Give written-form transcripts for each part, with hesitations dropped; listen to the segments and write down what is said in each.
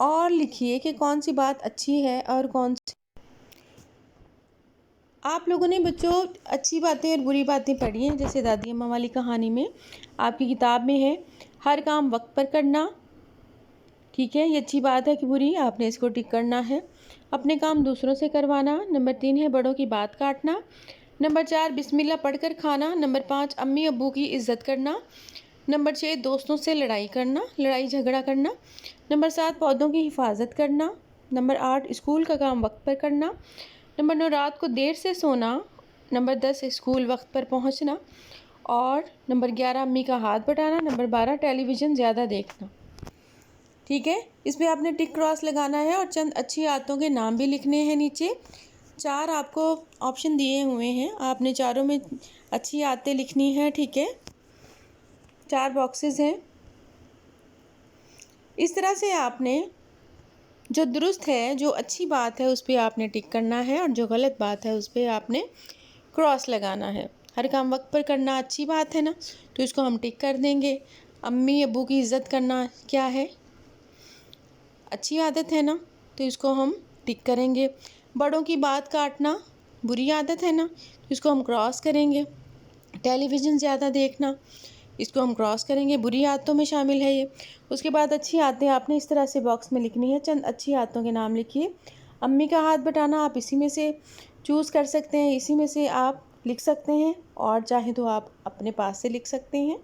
اور لکھیے کہ کون سی بات اچھی ہے اور کون سی۔ آپ لوگوں نے بچوں اچھی باتیں اور بری باتیں پڑھی ہیں، جیسے دادی اماں والی کہانی میں آپ کی کتاب میں ہے ہر کام وقت پر کرنا، ٹھیک ہے، یہ اچھی بات ہے کہ بری، آپ نے اس کو ٹک کرنا ہے۔ اپنے کام دوسروں سے کروانا، نمبر 3 ہے بڑوں کی بات کاٹنا، نمبر 4 بسم اللہ پڑھ کر کھانا، نمبر 5 امی ابو کی عزت کرنا، نمبر 6 دوستوں سے لڑائی کرنا، لڑائی جھگڑا کرنا، نمبر 7 پودوں کی حفاظت کرنا، نمبر 8 اسکول کا کام وقت پر کرنا، نمبر 9 رات کو دیر سے سونا، نمبر 10 اسکول وقت پر پہنچنا، اور نمبر 11 امی کا ہاتھ بٹانا، نمبر 12 ٹیلی ویژن زیادہ دیکھنا، ٹھیک ہے۔ اس پہ آپ نے ٹک کراس لگانا ہے اور چند اچھی عادتوں کے نام بھی لکھنے ہیں نیچے۔ 4 آپ کو آپشن دیے ہوئے ہیں، آپ نے چاروں میں اچھی عادتیں لکھنی ہیں، ٹھیک ہے، 4 باکسز ہیں۔ اس طرح سے آپ نے جو درست ہے، جو اچھی بات ہے اس پہ آپ نے ٹک کرنا ہے، اور جو غلط بات ہے اس پہ آپ نے کراس لگانا ہے۔ ہر کام وقت پر کرنا اچھی بات ہے نا، تو اس کو ہم ٹک کر دیں گے۔ امی ابو کی عزت کرنا کیا ہے؟ اچھی عادت ہے نا، تو اس کو ہم ٹک کریں گے۔ بڑوں کی بات کاٹنا بری عادت ہے نا، تو اس کو ہم کراس کریں گے۔ ٹیلی ویژن زیادہ دیکھنا، اس کو ہم کراس کریں گے، بری عادتوں میں شامل ہے یہ۔ اس کے بعد اچھی عادتیں آپ نے اس طرح سے باکس میں لکھنی ہے، چند اچھی عادتوں کے نام لکھیے۔ امی کا ہاتھ بٹانا آپ اسی میں سے چوز کر سکتے ہیں، اسی میں سے آپ لکھ سکتے ہیں، اور چاہیں تو آپ اپنے پاس سے لکھ سکتے ہیں،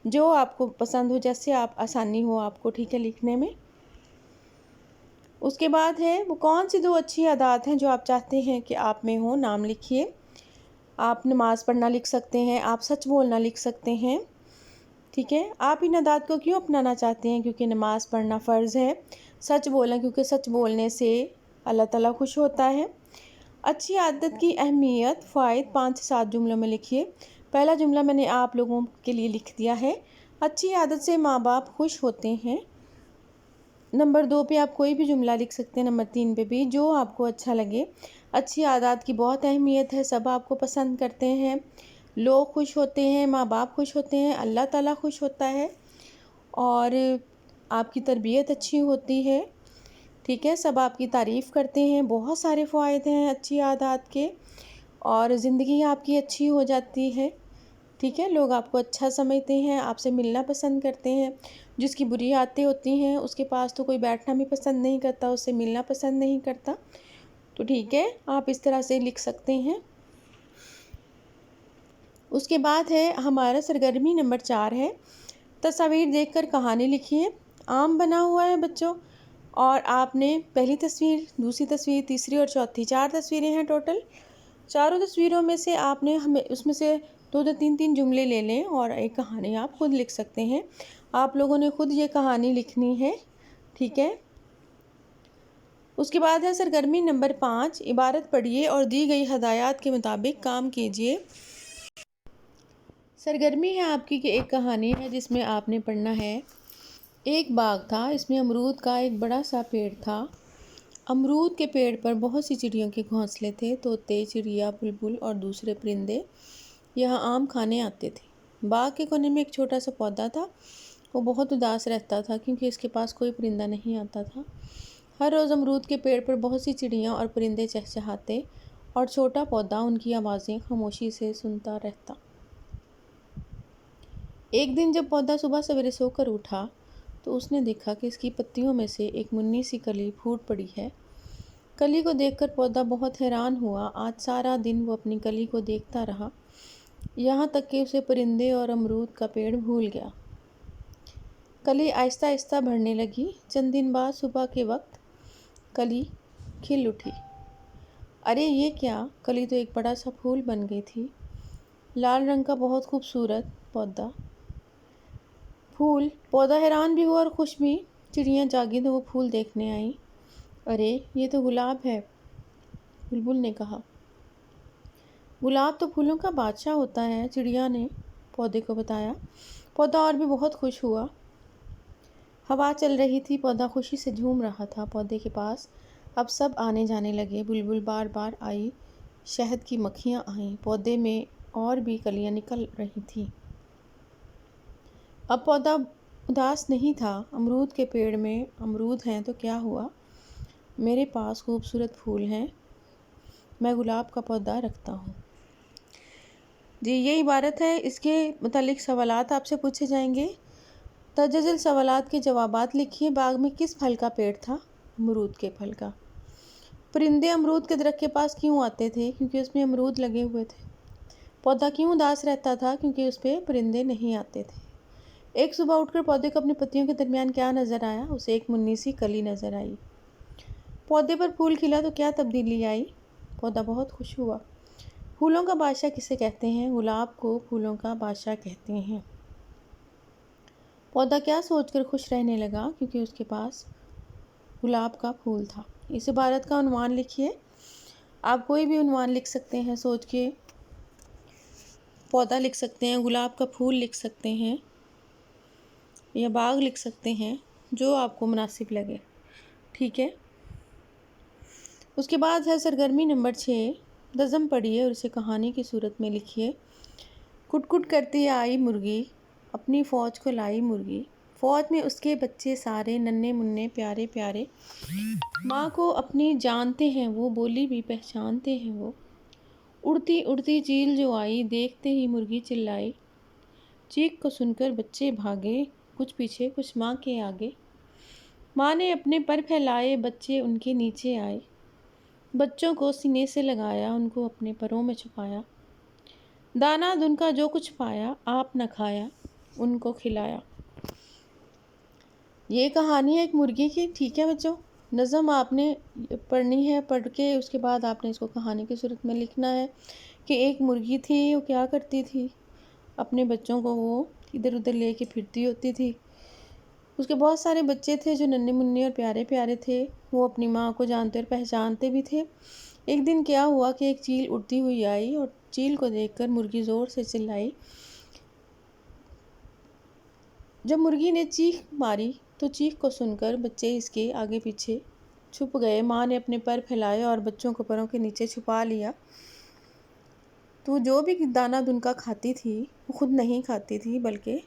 جو آپ کو پسند ہو، جیسے آپ آسانی ہو آپ کو، ٹھیک ہے، لکھنے میں۔ اس کے بعد ہے وہ کون سی 2 اچھی عادات ہیں جو آپ چاہتے ہیں کہ آپ میں ہوں، نام لکھیے۔ آپ نماز پڑھنا لکھ سکتے ہیں، آپ سچ بولنا لکھ سکتے ہیں، ٹھیک ہے۔ آپ ان عادات کو کیوں اپنانا چاہتے ہیں؟ کیونکہ نماز پڑھنا فرض ہے۔ سچ بولنا کیونکہ سچ بولنے سے اللہ تعالیٰ خوش ہوتا ہے۔ اچھی عادت کی اہمیت، فوائد 5 سے 7 جملوں میں لکھیے۔ پہلا جملہ میں نے آپ لوگوں کے لیے لکھ دیا ہے، اچھی عادت سے ماں باپ خوش ہوتے ہیں۔ نمبر 2 پہ آپ کوئی بھی جملہ لکھ سکتے ہیں، نمبر 3 پہ بھی، جو آپ کو اچھا لگے۔ اچھی عادات کی بہت اہمیت ہے، سب آپ کو پسند کرتے ہیں، لوگ خوش ہوتے ہیں، ماں باپ خوش ہوتے ہیں، اللہ تعالیٰ خوش ہوتا ہے، اور آپ کی تربیت اچھی ہوتی ہے، ٹھیک ہے، سب آپ کی تعریف کرتے ہیں۔ بہت سارے فوائد ہیں اچھی عادات کے، اور زندگی آپ کی اچھی ہو جاتی ہے، ٹھیک ہے، لوگ آپ کو اچھا سمجھتے ہیں، آپ سے ملنا پسند کرتے ہیں۔ جس کی بری عادتیں ہوتی ہیں اس کے پاس تو کوئی بیٹھنا بھی پسند نہیں کرتا، اس سے ملنا پسند نہیں کرتا، تو ٹھیک ہے، آپ اس طرح سے لکھ سکتے ہیں۔ اس کے بعد ہے ہمارا سرگرمی نمبر 4 ہے تصاویر دیکھ کر کہانی لکھیے۔ عام بنا ہوا ہے بچوں، اور آپ نے پہلی تصویر، دوسری تصویر، تیسری اور چوتھی، 4 تصویریں ہیں ٹوٹل۔ چاروں تصویروں میں سے آپ نے ہمیں اس میں سے 2 3 جملے لے لیں، اور ایک کہانی آپ خود لکھ سکتے ہیں۔ آپ لوگوں نے خود یہ کہانی لکھنی ہے، ٹھیک ہے۔ اس کے بعد ہے سرگرمی نمبر 5 عبارت پڑھیے اور دی گئی ہدایات کے مطابق کام کیجیے۔ سرگرمی ہے آپ کی کہ ایک کہانی ہے جس میں آپ نے پڑھنا ہے، ایک باغ تھا، اس میں امرود کا ایک بڑا سا پیڑ تھا۔ امرود کے پیڑ پر بہت سی چڑیوں کے گھونسلے تھے، طوطے، چڑیا، بلبل اور دوسرے پرندے یہاں آم کھانے آتے تھے۔ باغ کے کونے میں ایک چھوٹا سا پودا تھا، وہ بہت اداس رہتا تھا کیونکہ اس کے پاس کوئی پرندہ نہیں آتا تھا۔ ہر روز امرود کے پیڑ پر بہت سی چڑیاں اور پرندے چہچہاتے، اور چھوٹا پودا ان کی آوازیں خاموشی سے سنتا رہتا۔ ایک دن جب پودا صبح سویرے سو کر اٹھا تو اس نے دیکھا کہ اس کی پتیوں میں سے ایک منی سی کلی پھوٹ پڑی ہے۔ کلی کو دیکھ کر پودا بہت حیران ہوا۔ آج سارا دن وہ اپنی کلی کو دیکھتا رہا، یہاں تک کہ اسے پرندے اور امرود کا پیڑ بھول گیا۔ کلی آہستہ آہستہ بڑھنے لگی۔ چند دن بعد صبح کے وقت کلی کھل اٹھی۔ ارے یہ کیا! کلی تو ایک بڑا سا پھول بن گئی تھی، لال رنگ کا بہت خوبصورت پھول۔ پودا حیران بھی ہوا اور خوش بھی۔ چڑیاں جاگی تو وہ پھول دیکھنے آئیں۔ ارے یہ تو گلاب ہے، بلبل نے کہا۔ گلاب تو پھولوں کا بادشاہ ہوتا ہے، چڑیا نے پودے کو بتایا۔ پودا اور بھی بہت خوش ہوا۔ ہوا چل رہی تھی، پودا خوشی سے جھوم رہا تھا۔ پودے کے پاس اب سب آنے جانے لگے، بلبل بار بار آئی، شہد کی مکھیاں آئیں، پودے میں اور بھی کلیاں نکل رہی تھیں۔ اب پودا اداس نہیں تھا، امرود کے پیڑ میں امرود ہیں تو کیا ہوا، میرے پاس خوبصورت پھول ہیں، میں گلاب کا پودا رکھتا ہوں۔ جی یہ عبارت ہے، اس کے متعلق سوالات آپ سے پوچھے جائیں گے۔ تجزل سوالات کے جوابات لکھیے۔ باغ میں کس پھل کا پیڑ تھا؟ امرود کے پھل کا۔ پرندے امرود کے درخت کے پاس کیوں آتے تھے؟ کیونکہ اس میں امرود لگے ہوئے تھے۔ پودا کیوں اداس رہتا تھا؟ کیونکہ اس پہ پرندے نہیں آتے تھے۔ ایک صبح اٹھ کر پودے کو اپنی پتیوں کے درمیان کیا نظر آیا؟ اسے ایک منی سی کلی نظر آئی۔ پودے پر پھول کھلا تو کیا تبدیلی آئی؟ پودا بہت خوش ہوا۔ پھولوں کا بادشاہ کسے کہتے ہیں؟ گلاب کو پھولوں کا بادشاہ کہتے ہیں۔ پودا کیا سوچ کر خوش رہنے لگا؟ کیونکہ اس کے پاس گلاب کا پھول تھا۔ اس عبارت کا عنوان لکھیے۔ آپ کوئی بھی عنوان لکھ سکتے ہیں سوچ کے، پودا لکھ سکتے ہیں، گلاب کا پھول لکھ سکتے ہیں یا باغ لکھ سکتے ہیں، جو آپ کو مناسب لگے، ٹھیک ہے۔ اس کے بعد ہے سرگرمی نمبر 6، نظم پڑھیے اور اسے کہانی کی صورت میں لکھیے۔ کٹ کٹ کرتی آئی مرغی، اپنی فوج کو لائی مرغی، فوج میں اس کے بچے سارے، ننھے منھے پیارے پیارے، ماں کو اپنی جانتے ہیں وہ، بولی بھی پہچانتے ہیں وہ، اڑتی اڑتی چیل جو آئی، دیکھتے ہی مرغی چلائی، چیخ کو سن کر بچے بھاگے، کچھ پیچھے کچھ ماں کے آگے، ماں نے اپنے پر پھیلائے، بچے ان کے نیچے آئے، بچوں کو سینے سے لگایا، ان کو اپنے پروں میں چھپایا، دانا دن کا جو کچھ پایا، آپ نہ کھایا، ان کو کھلایا۔ یہ کہانی ہے ایک مرغی کی، ٹھیک ہے بچوں۔ نظم آپ نے پڑھنی ہے، پڑھ کے اس کے بعد آپ نے اس کو کہانی کی صورت میں لکھنا ہے کہ ایک مرغی تھی، وہ کیا کرتی تھی، اپنے بچوں کو وہ ادھر ادھر لے کے پھرتی ہوتی تھی۔ اس کے بہت سارے بچے تھے جو ننھے منھے اور پیارے پیارے تھے، وہ اپنی ماں کو جانتے اور پہچانتے بھی تھے۔ ایک دن کیا ہوا کہ ایک چیل اڑتی ہوئی آئی اور چیل کو دیکھ کر مرغی زور سے چلائی۔ جب مرغی نے چیخ ماری تو چیخ کو سن کر بچے اس کے آگے پیچھے چھپ گئے، ماں نے اپنے پر پھیلائے اور بچوں کو پروں کے نیچے چھپا لیا۔ تو جو بھی دانا دن کا کھاتی تھی وہ خود نہیں کھاتی تھی بلکہ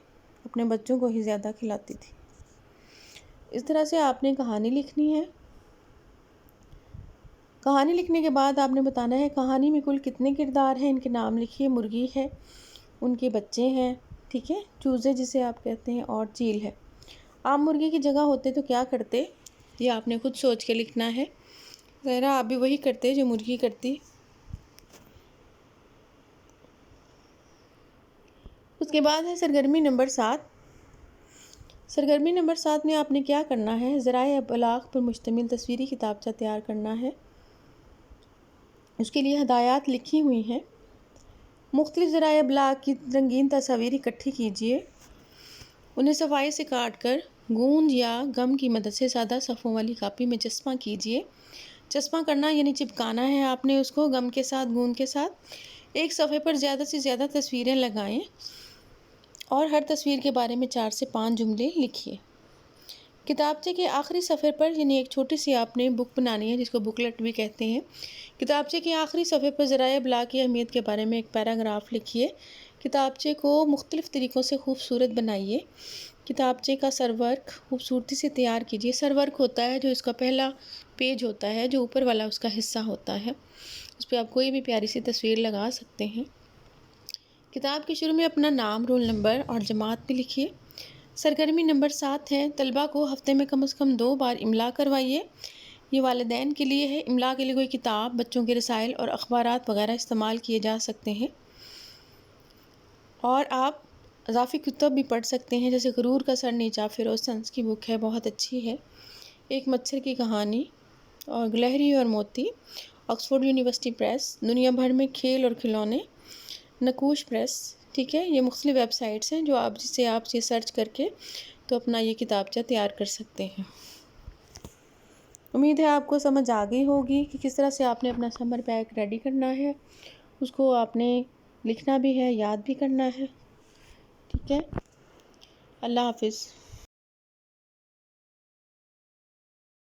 اپنے بچوں کو ہی زیادہ کھلاتی تھی۔ اس طرح سے آپ نے کہانی لکھنی ہے۔ کہانی لکھنے کے بعد آپ نے بتانا ہے کہانی میں کل کتنے کردار ہیں، ان کے نام لکھیے۔ مرغی ہے، ان کے بچے ہیں، ٹھیک ہے، چوزے جسے آپ کہتے ہیں، اور چیل ہے۔ آپ مرغی کی جگہ ہوتے تو کیا کرتے؟ یہ آپ نے خود سوچ کے لکھنا ہے۔ ذرا آپ بھی وہی کرتے جو مرغی کرتی۔ اس کے بعد ہے سرگرمی نمبر 7۔ سرگرمی نمبر 7 میں آپ نے کیا کرنا ہے؟ ذرائع ابلاغ پر مشتمل تصویری کتابچہ تیار کرنا ہے۔ اس کے لیے ہدایات لکھی ہوئی ہیں۔ مختلف ذرائع ابلاغ کی رنگین تصاویر اکٹھی کیجیے، انہیں صفائی سے کاٹ کر گوند یا گم کی مدد سے سادہ صفوں والی کاپی میں چسپاں کیجیے۔ چسپاں کرنا یعنی چپکانا ہے آپ نے اس کو گم کے ساتھ، گوند کے ساتھ۔ ایک صفحے پر زیادہ سے زیادہ تصویریں لگائیں اور ہر تصویر کے بارے میں 4 سے 5 جملے لکھیے۔ کتابچے کے آخری صفحے پر، یعنی ایک چھوٹی سی آپ نے بک بنانی ہے جس کو بکلٹ بھی کہتے ہیں، کتابچے کے آخری صفحے پر ذرائع ابلاغ کی اہمیت کے بارے میں ایک پیراگراف لکھیے۔ کتابچے کو مختلف طریقوں سے خوبصورت بنائیے۔ کتابچے کا سر ورک خوبصورتی سے تیار کیجیے۔ سر ورک ہوتا ہے جو اس کا پہلا پیج ہوتا ہے، جو اوپر والا اس کا حصہ ہوتا ہے، اس پہ آپ کوئی بھی پیاری سی تصویر لگا سکتے ہیں۔ کتاب کے شروع میں اپنا نام، رول نمبر اور جماعت بھی لکھیے۔ سرگرمی نمبر 7 ہے، طلبہ کو ہفتے میں کم از کم 2 بار املا کروائیے۔ یہ والدین کے لیے ہے۔ املا کے لیے کوئی کتاب، بچوں کے رسائل اور اخبارات وغیرہ استعمال کیے جا سکتے ہیں، اور آپ اضافی کتب بھی پڑھ سکتے ہیں، جیسے غرور کا سر نیچا، فیروز سنس کی بک ہے، بہت اچھی ہے، ایک مچھر کی کہانی، اور گلہری اور موتی، آکسفورڈ یونیورسٹی پریس، دنیا بھر میں کھیل اور کھلونے، نقوش پریس، ٹھیک ہے۔ یہ مختلف ویب سائٹس ہیں جسے آپ یہ سرچ کر کے تو اپنا یہ کتابچہ تیار کر سکتے ہیں۔ امید ہے آپ کو سمجھ آ گئی ہوگی کہ کس طرح سے آپ نے اپنا سمر پیک ریڈی کرنا ہے، اس کو آپ نے لکھنا بھی ہے، یاد بھی کرنا ہے، ٹھیک ہے۔ اللہ حافظ۔